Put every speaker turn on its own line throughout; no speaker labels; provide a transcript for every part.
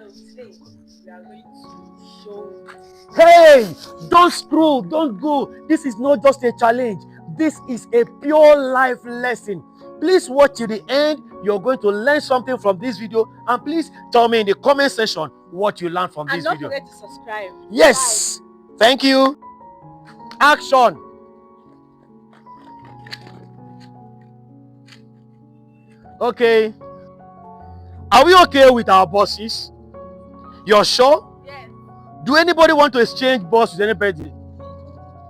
today we are going to show.
Hey, don't screw, don't go. This is not just a challenge. This is a pure life lesson. Please watch to the end. You're going to learn something from this video. And please tell me in the comment section what you learned from this
And
video.
don't forget to subscribe.
Yes. Bye. Thank you. Action. Okay. Are we okay with our bosses? You're sure?
Yes.
Do anybody want to exchange boss with anybody?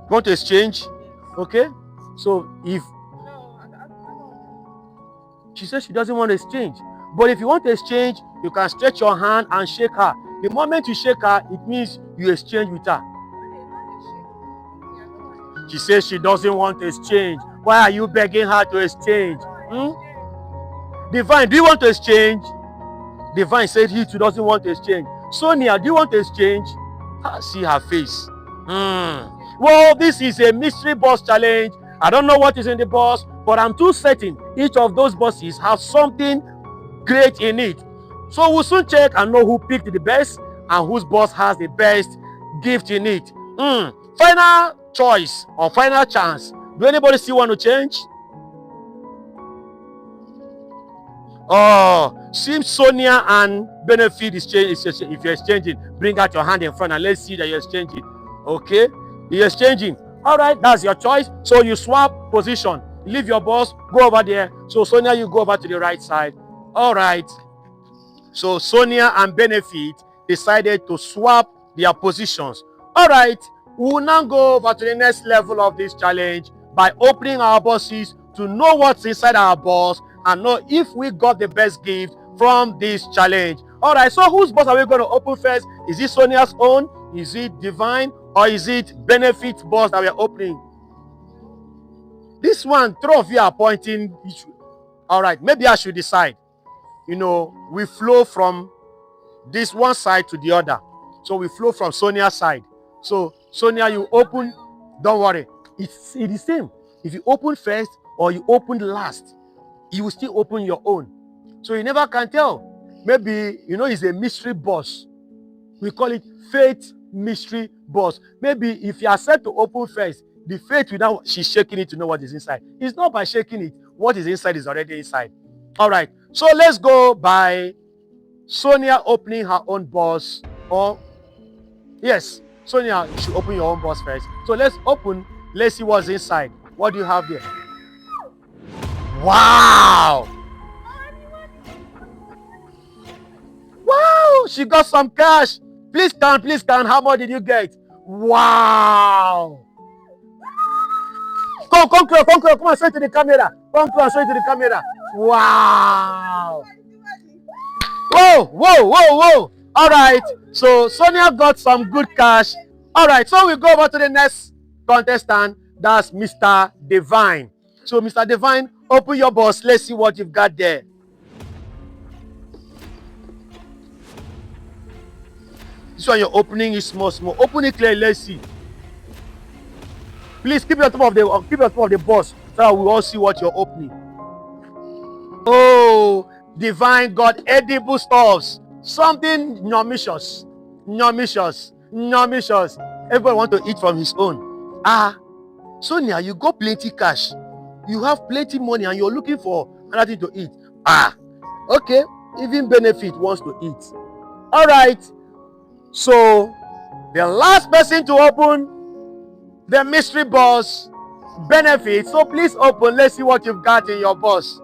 Want to exchange?
Yes.
Okay. So if
No, I don't.
she says she doesn't want to exchange, but if you want to exchange, you can stretch your hand and shake her. The moment you shake her, it means you exchange with her. She says she doesn't want to exchange. Why are you begging her to exchange? Divine, do you want to exchange? Divine said he too doesn't want to exchange. Sonia, do you want to exchange? See her face. Well, this is a mystery boss challenge. I don't know what is in the boss, but I'm too certain each of those bosses have something great in it. So we'll soon check and know who picked the best and whose boss has the best gift in it. Final choice or final chance. Do anybody still want to change? Oh, seems Sonia and Benefit is changing. If you're exchanging, bring out your hand in front and let's see that you're exchanging. Okay, you're exchanging. All right, that's your choice. So you swap position. Leave your boss, go over there. So Sonia, you go over to the right side. All right. So Sonia and Benefit decided to swap their positions. All right, we will now go over to the next level of this challenge by opening our bosses to know what's inside our boss and know if we got the best gift from this challenge. All right, so whose boss are we going to open first? Is it Sonia's own? Is it Divine? Or is it Benefit boss that we are opening? This one, three of you are pointing. All right, maybe I should decide. You know, we flow from this one side to the other. So we flow from Sonia's side. So Sonia, you open. Don't worry. It's the same. If you open first or you open last, you will still open your own. So you never can tell. Maybe, you know, it's a mystery boss. We call it fate mystery boss. Maybe if you are set to open first, the fate without she's shaking it to know what is inside. It's not by shaking it. What is inside is already inside. All right. So let's go by Sonia opening her own boss. Or yes, Sonia, you should open your own boss first. So let's open. Let's see what's inside. What do you have there? Wow! Wow! She got some cash. Please count, please count. How much did you get? Wow! Come on, straight to the camera. Come straight to the camera. Wow! Whoa! All right. So Sonia got some good cash. All right. So we go over to the next contestant. That's Mr. Divine. So Mr. Divine, open your box. Let's see what you've got there. This one you're opening is small. Open it clearly. Let's see. Please keep your top of the box so that we all see what you're opening. Oh, Divine got edible stuffs. Something nutritious. Everybody want to eat from his own. Sonia, you got plenty cash. You have plenty money and you're looking for another thing to eat. Okay. Even Benefit wants to eat. All right. So, the last person to open the mystery boss, Benefit. So please open. Let's see what you've got in your boss.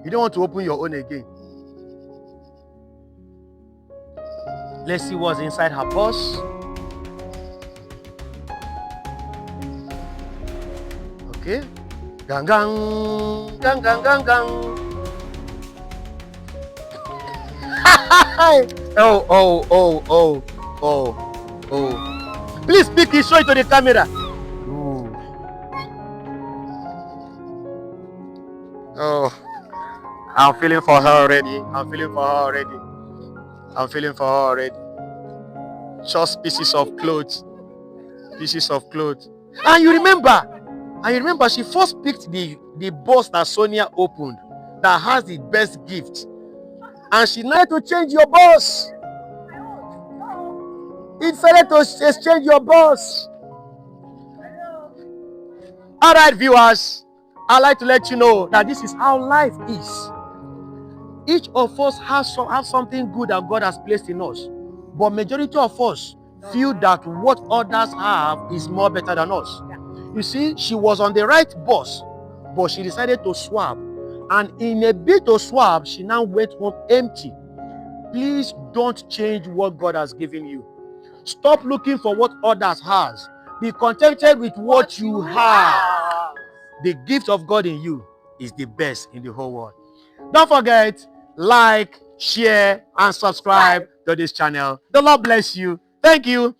You don't want to open your own again. Let's see what's inside her boss. Okay. Gang. Oh. Please speak it, show it to the camera. Oh, I'm feeling for her already. Just pieces of clothes. And you remember she first picked the box that Sonia opened that has the best gift. and she needed to change your boss. It decided to exchange your boss. All right, viewers, I'd like to let you know that this is how life is. Each of us has something good that God has placed in us, but majority of us feel that what others have is more better than us. You see, she was on the right bus, but she decided to swap, and in a bit to swap, she now went home empty. Please don't change what God has given you. Stop looking for what others has. Be contented with what you have. The gift of God in you is the best in the whole world. Don't forget, like, share, and subscribe to this channel. The Lord bless you. Thank you.